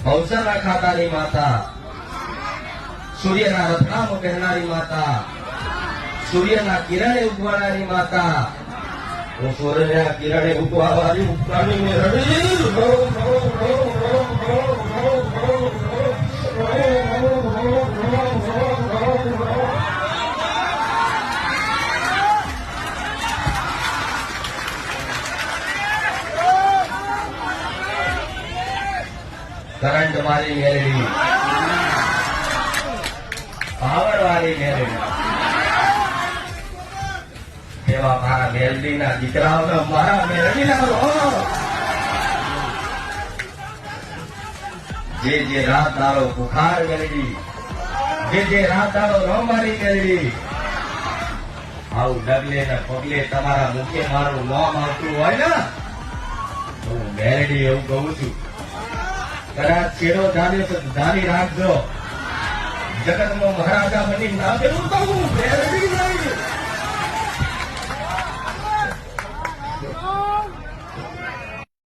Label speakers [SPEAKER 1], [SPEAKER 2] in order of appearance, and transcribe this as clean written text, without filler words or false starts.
[SPEAKER 1] અવસરના ખાતાની માતા, સૂર્યના રથનામ કહેનારી માતા, સૂર્યના કિરણે ઉગવાનારી માતા, હું સૂર્યના કિરણે ઉગવાવાળી ઉપકારની મેરડી કરંટ વાળી મેરડી, પાવર વાળી મેરડી, એવા મારા મેરડીના દીકરાઓને મારા મેરડીના જે રાત દાડો બુખાર મેળવી, જે રાત દાડો રમારી મેળવી, આવું ડગલે ને પગલે તમારા મુખે મારું નામ આવતું હોય ને હું મેરડી એવું કહું છું. કદાચ છેડો જાણ્યો તો જાણી રાખજો, જગતનો મહારાજા બની નામ એવું કહું મેરડી.